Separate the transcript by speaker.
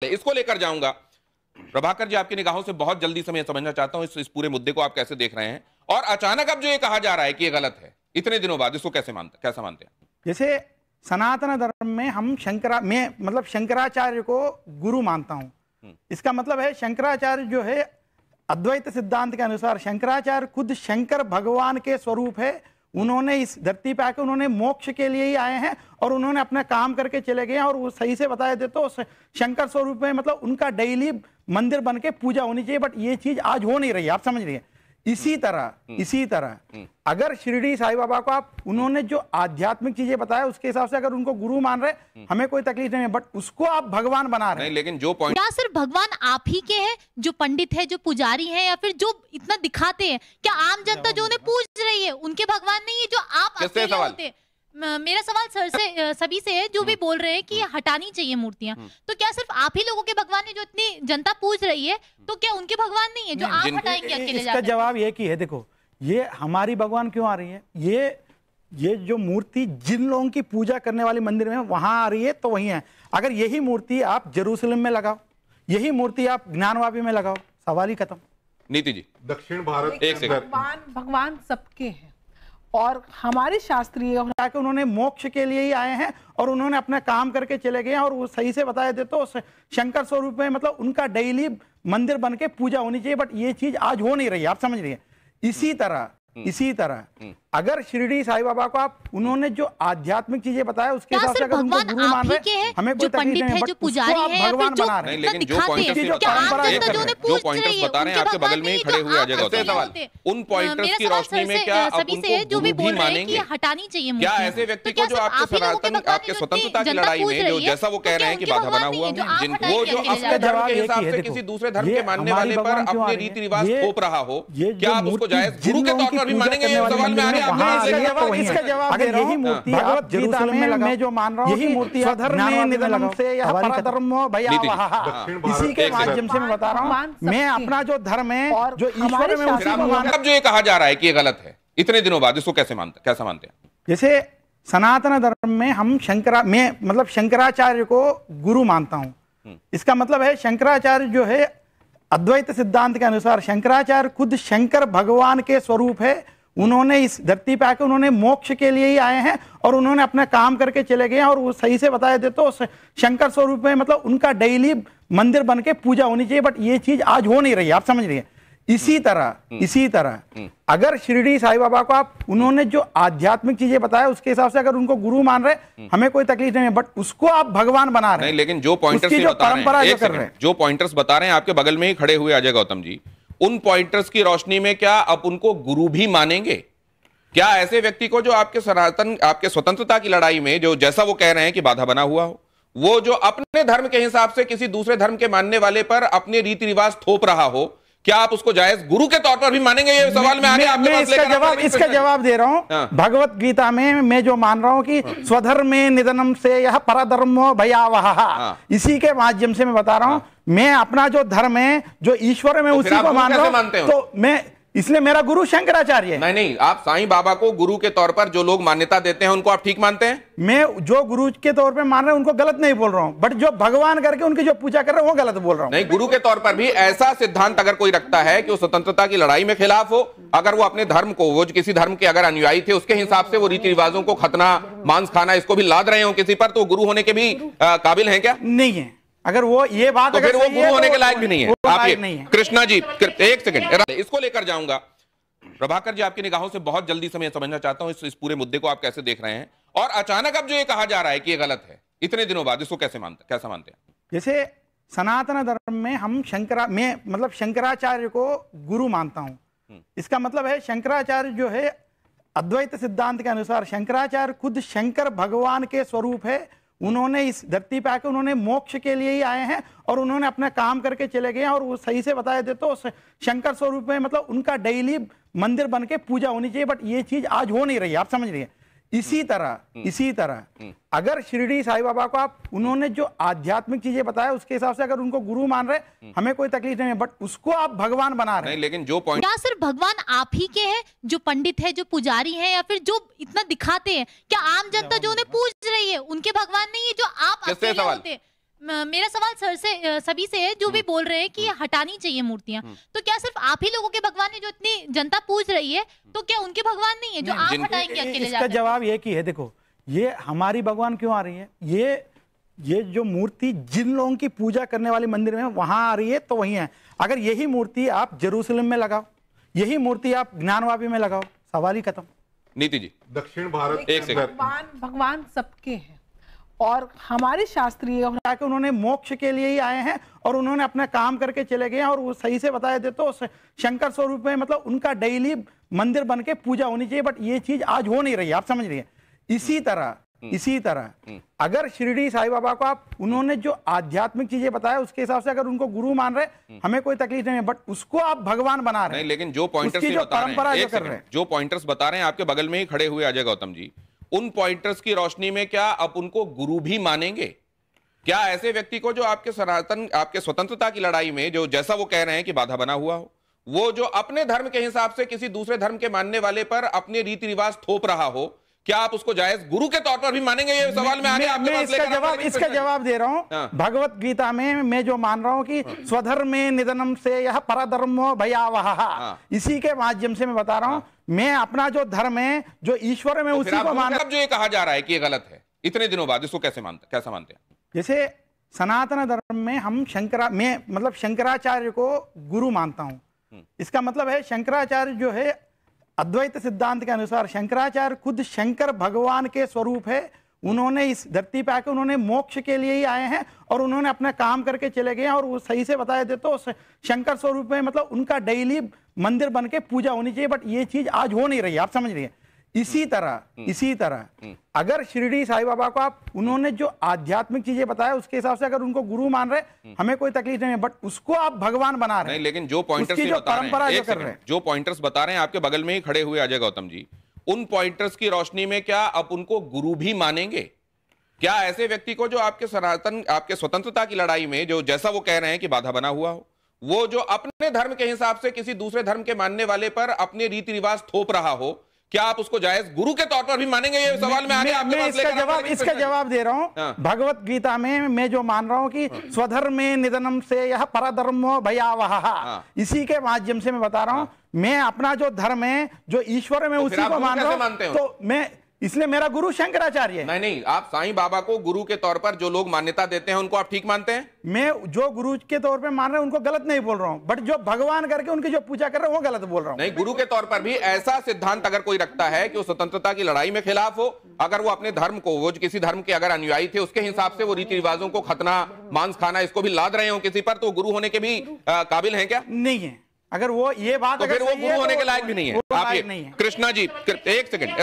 Speaker 1: इसको लेकर जाऊंगा। प्रभाकर जी, आपकी निगाहों से बहुत जल्दी से मैं समझना चाहता हूं इस पूरे मुद्दे को आप कैसे देख रहे हैं, और अचानक अब जो ये कहा जा रहा है कि ये गलत है, इतने दिनों बाद इसको कैसा मानते हैं?
Speaker 2: जैसे सनातन धर्म में हम शंकराचार्य को गुरु मानता हूं। इसका मतलब है शंकराचार्य जो है अद्वैत सिद्धांत के अनुसार शंकराचार्य खुद शंकर भगवान के स्वरूप है। उन्होंने इस धरती पे आके उन्होंने मोक्ष के लिए ही आए हैं और उन्होंने अपना काम करके चले गए हैं। और वो सही से बताया दे तो शंकर स्वरूप में मतलब उनका डेली मंदिर बन के पूजा होनी चाहिए, बट ये चीज आज हो नहीं रही है, आप समझ रही है। इसी तरह अगर शिरडी साईं बाबा को आप उन्होंने जो आध्यात्मिक चीजें बताया उसके हिसाब से अगर उनको गुरु मान रहे, हमें कोई तकलीफ नहीं है, बट उसको आप भगवान बना रहे हैं।
Speaker 1: लेकिन जो पॉइंट,
Speaker 3: क्या सिर्फ भगवान आप ही के हैं, जो पंडित है, जो पुजारी हैं, या फिर जो इतना दिखाते हैं? क्या आम जनता जो उन्हें पूज रही है उनके भगवान नहीं है जो आप अकेले होते हैं? मेरा सवाल सर से सभी से है जो भी बोल रहे हैं कि हटानी चाहिए मूर्तियां, तो क्या सिर्फ आप ही लोगों के भगवान है जो इतनी जनता पूज रही है, तो क्या उनके भगवान नहीं है जो आप हटाएंगे अकेले?
Speaker 2: इसका जवाब ये कि है, देखो ये हमारी भगवान क्यों आ रही है, ये जो मूर्ति जिन लोगों की पूजा करने वाले मंदिर में वहां आ रही है तो वही है। अगर यही मूर्ति आप जेरूसलम में लगाओ, यही मूर्ति आप ज्ञानवापी में लगाओ, सवाल ही खत्म।
Speaker 1: नीति जी,
Speaker 4: दक्षिण भारत
Speaker 1: एक सेकंड,
Speaker 5: भगवान सबके हैं और हमारे शास्त्रीय
Speaker 2: उन्होंने मोक्ष के लिए ही आए हैं और उन्होंने अपना काम करके चले गए हैं। और वो सही से बताया दे तो शंकर स्वरूप में मतलब उनका डेली मंदिर बन के पूजा होनी चाहिए, बट ये चीज आज हो नहीं रही है, आप समझ रही है। इसी तरह अगर शिरडी साईं बाबा को आप उन्होंने जो आध्यात्मिक चीजें बताया उसके हिसाब से अगर उनको गुरु मान रहे, हमें कोई तकलीफ नहीं है,
Speaker 3: जो पुजारी है,
Speaker 2: भगवान बना रहे हैं।
Speaker 1: लेकिन जो पॉइंटर्स बता रहे हैं आपके बगल में ही खड़े हुए अजय गौतम, उन पॉइंटर्स की रोशनी में क्या आप उनको गुरु भी मानेंगे?
Speaker 3: हटानी चाहिए
Speaker 1: क्या ऐसे व्यक्ति को जो आपके स्वतंत्रता की लड़ाई में जो जैसा वो कह रहे हैं कि बाधा बना हुआ, वो जो अपने धर्म के हिसाब से किसी दूसरे धर्म के मानने वाले पर अपने रीति रिवाज थोप रहा हो, क्या आप उसको जायज गुरु के तौर पर भी मानेंगे? ये सवाल में आ रहा है।
Speaker 2: इसका जवाब अगर यही मूर्ति भगवत गीता में मैं जो मान रहा हूँ, यही मूर्ति स्वधर्मे निधनम से यह परधर्मो भयावहः, इसी के माध्यम से मैं बता रहा हूँ, मैं अपना जो धर्म है जो ईश्वर में उसी को मान।
Speaker 1: अब जो ये कहा जा रहा है कि ये गलत है, इतने दिनों बाद इसको कैसा मानते हैं?
Speaker 2: जैसे सनातन धर्म में हम शंकराचार्य को गुरु मानता हूँ। इसका मतलब है शंकराचार्य जो है अद्वैत सिद्धांत के अनुसार शंकराचार्य खुद शंकर भगवान के स्वरूप है। उन्होंने इस धरती पे आके उन्होंने मोक्ष के लिए ही आए हैं और उन्होंने अपना काम करके चले गए हैं। और वो सही से बताया दे तो शंकर स्वरूप में मतलब उनका डेली मंदिर बन के पूजा होनी चाहिए, बट ये चीज आज हो नहीं रही है, आप समझ रही है। इसी तरह अगर शिरडी साईं बाबा को आप उन्होंने जो आध्यात्मिक चीजें बताया उसके हिसाब से अगर उनको गुरु मान रहे, हमें कोई तकलीफ नहीं है, बट उसको आप भगवान बना रहे हैं।
Speaker 1: लेकिन जो पॉइंटर्स जो पॉइंटर्स बता रहे हैं आपके बगल में ही खड़े हुए अजय गौतम जी, उन पॉइंटर्स की रोशनी में क्या आप उनको गुरु भी मानेंगे? क्या ऐसे व्यक्ति को जो आपके स्वतंत्रता की लड़ाई में जो जैसा वो कह रहे हैं कि बाधा बना हुआ हो, वो जो अपने धर्म के हिसाब से किसी दूसरे धर्म के मानने वाले पर अपने रीति रिवाज थोप रहा हो, क्या आप उसको जायज गुरु के तौर पर भी मानेंगे? ये सवाल में आगे
Speaker 2: इसका जवाब दे रहा हूँ। भगवत गीता में मैं जो मान रहा हूँ कि स्वधर्मे निधनम से यह परधर्मो भयावहः, इसी के माध्यम से मैं बता रहा हूँ, मैं अपना जो धर्म है जो ईश्वर में उसी को मान रहा हूँ, तो मैं इसलिए मेरा गुरु शंकराचार्य है।
Speaker 1: नहीं, आप साईं बाबा को गुरु के तौर पर जो लोग मान्यता देते हैं उनको आप ठीक मानते हैं?
Speaker 2: मैं जो गुरु के तौर पे मान रहे हैं उनको गलत नहीं बोल रहा हूं, बट जो भगवान करके उनकी जो पूजा कर रहे हैं वो गलत बोल रहा हूं।
Speaker 1: नहीं, गुरु के तौर पर भी ऐसा सिद्धांत अगर कोई रखता है कि वो स्वतंत्रता की लड़ाई में खिलाफ हो, अगर वो अपने धर्म को, वो किसी धर्म के अगर अनुयायी थे उसके हिसाब से वो रीति रिवाजों को खतना, मांस खाना, इसको भी लाद रहे हो किसी पर, तो गुरु होने के भी काबिल है क्या?
Speaker 2: नहीं है। अगर वो ये बात
Speaker 1: तो फिर वो गुरु होने के लायक भी नहीं है। आप
Speaker 2: नहीं है।
Speaker 1: कृष्णा जी, एक सेकंड, इसको लेकर जाऊंगा। प्रभाकर जी, आपकी निगाहों से बहुत जल्दी से मैं समझना चाहता हूं इस पूरे मुद्दे को आप कैसे देख रहे हैं, और अचानक अब जो ये कहा जा रहा है कि ये गलत है, इतने दिनों बाद इसको कैसा मानते हैं?
Speaker 2: जैसे सनातन धर्म में हम शंकराचार्य को गुरु मानता हूं। इसका मतलब है शंकराचार्य जो है अद्वैत सिद्धांत के अनुसार शंकराचार्य खुद शंकर भगवान के स्वरूप है। उन्होंने इस धरती पे आके उन्होंने मोक्ष के लिए ही आए हैं और उन्होंने अपना काम करके चले गए हैं। और वो सही से बताया दे तो शंकर स्वरूप में मतलब उनका डेली मंदिर बन के पूजा होनी चाहिए, बट ये चीज आज हो नहीं रही है, आप समझ रही है। इसी तरह अगर शिरडी साईं बाबा को आप उन्होंने जो आध्यात्मिक चीजें बताया उसके हिसाब से अगर उनको गुरु मान रहे, हमें कोई तकलीफ नहीं है, बट उसको आप भगवान बना रहे हैं।
Speaker 1: लेकिन जो पॉइंट,
Speaker 3: क्या सिर्फ भगवान आप ही के हैं, जो पंडित है, जो पुजारी हैं, या फिर जो इतना दिखाते हैं? क्या आम जनता जो उन्हें पूज रही है उनके भगवान नहीं है जो आप अकेले होते हैं? मेरा सवाल सर से सभी से है जो भी बोल रहे हैं कि हटानी चाहिए मूर्तियां, तो क्या सिर्फ आप ही लोगों के भगवान है जो इतनी जनता पूज रही है, तो क्या उनके भगवान नहीं है जो आप हटाएंगे अकेले?
Speaker 2: इसका जवाब ये की है, देखो ये हमारी भगवान क्यों आ रही है, ये जो मूर्ति जिन लोगों की पूजा करने वाली मंदिर में वहां आ रही है तो वही है। अगर यही मूर्ति आप जेरूसलम में लगाओ, यही मूर्ति आप ज्ञानवापी में लगाओ, सवाल ही खत्म।
Speaker 1: नीति जी,
Speaker 4: दक्षिण भारत
Speaker 1: एक सेकंड,
Speaker 5: भगवान सबके हैं और हमारे शास्त्रीय
Speaker 2: उन्होंने मोक्ष के लिए ही आए हैं और उन्होंने अपना काम करके चले गए हैं और वो सही से बताया दे तो शंकर स्वरूप में मतलब उनका डेली मंदिर बन के पूजा होनी चाहिए, बट ये चीज आज हो नहीं रही है, आप समझ रही है। इसी तरह अगर शिरडी साईं बाबा को आप उन्होंने जो आध्यात्मिक चीजें बताया उसके हिसाब से अगर उनको गुरु मान रहे, हमें कोई तकलीफ नहीं है, बट उसको आप भगवान बना रहे हैं।
Speaker 1: नहीं, लेकिन जो पॉइंटर्स जो पॉइंटर्स बता रहे हैं आपके बगल में ही खड़े हुए अजय गौतम जी, उन पॉइंटर्स की रोशनी में क्या आप उनको गुरु भी मानेंगे? क्या ऐसे व्यक्ति को जो आपके स्वतंत्रता की लड़ाई में जो जैसा वो कह रहे हैं कि बाधा बना हुआ हो, वो जो अपने धर्म के हिसाब से किसी दूसरे धर्म के मानने वाले पर अपने रीति रिवाज थोप रहा हो, क्या आप उसको जायज गुरु के तौर पर भी मानेंगे? ये सवाल में आगे
Speaker 2: इसका जवाब दे रहा हूँ। भगवत गीता में मैं जो मान रहा हूँ कि स्वधर्मे निधनम से यह परधर्मो भयावह, इसी के माध्यम से मैं बता रहा हूँ, मैं अपना जो धर्म है जो ईश्वर में उसी को मान रहा हूं।
Speaker 1: जो ये कहा जा रहा है कि ये गलत है, इतने दिनों बाद इसको कैसा मानते हैं?
Speaker 2: जैसे सनातन धर्म में हम शंकराचार्य को गुरु मानता हूं। इसका मतलब है शंकराचार्य जो है अद्वैत सिद्धांत के अनुसार शंकराचार्य खुद शंकर भगवान के स्वरूप है। उन्होंने इस धरती पे आके उन्होंने मोक्ष के लिए ही आए हैं और उन्होंने अपना काम करके चले गए हैं और वो सही से बताया दे तो शंकर स्वरूप में मतलब उनका डेली मंदिर बन के पूजा होनी चाहिए, बट ये चीज आज हो नहीं रही है, आप समझ रही है। इसी तरह अगर शिरडी साईं बाबा को आप उन्होंने जो आध्यात्मिक चीजें बताया उसके हिसाब से अगर उनको गुरु मान रहे, हमें कोई तकलीफ नहीं है, बट उसको आप भगवान बना रहे हैं।
Speaker 1: नहीं, लेकिन जो पॉइंटर्स जो पॉइंटर्स बता रहे हैं आपके बगल में ही खड़े हुए अजय गौतम जी, उन पॉइंटर्स की रोशनी में क्या आप उनको गुरु भी मानेंगे? क्या ऐसे व्यक्ति को जो आपके स्वतंत्रता की लड़ाई में जो जैसा वो कह रहे हैं कि बाधा बना हुआ हो, वो जो अपने धर्म के हिसाब से किसी दूसरे धर्म के मानने वाले पर अपने रीति रिवाज थोप रहा हो, क्या आप उसको जायज गुरु के तौर पर भी मानेंगे? ये सवाल में आगे
Speaker 2: इसका जवाब दे रहा हूँ। भगवत गीता में मैं जो मान रहा हूँ कि स्वधर्मे निधनम से यह परधर्मो भयावह, इसी के माध्यम से मैं बता रहा हूँ, मैं अपना जो धर्म है जो ईश्वर में उसी को मान रहा हूँ, तो मैं इसलिए मेरा गुरु शंकराचार्य है।
Speaker 1: नहीं, आप साईं बाबा को गुरु के तौर पर जो लोग मान्यता देते हैं उनको आप ठीक मानते हैं?
Speaker 2: मैं जो गुरु के तौर पे मान रहा हूं उनको गलत नहीं बोल रहा हूं, बट जो भगवान करके उनकी जो पूजा कर रहे हैं वो गलत बोल रहा हूं।
Speaker 1: नहीं, गुरु के तौर पर भी ऐसा सिद्धांत अगर कोई रखता है कि वो स्वतंत्रता की लड़ाई में खिलाफ हो, अगर वो अपने धर्म को, वो किसी धर्म के अगर अनुयायी थे उसके हिसाब से वो रीति रिवाजों को खतना, मांस खाना, इसको भी लाद रहे हो किसी पर, तो गुरु होने के भी काबिल है क्या?
Speaker 2: नहीं है। अगर वो ये बात
Speaker 1: तो फिर वो गुरु होने के लायक भी नहीं है। आप कृष्णा जी एक सेकंड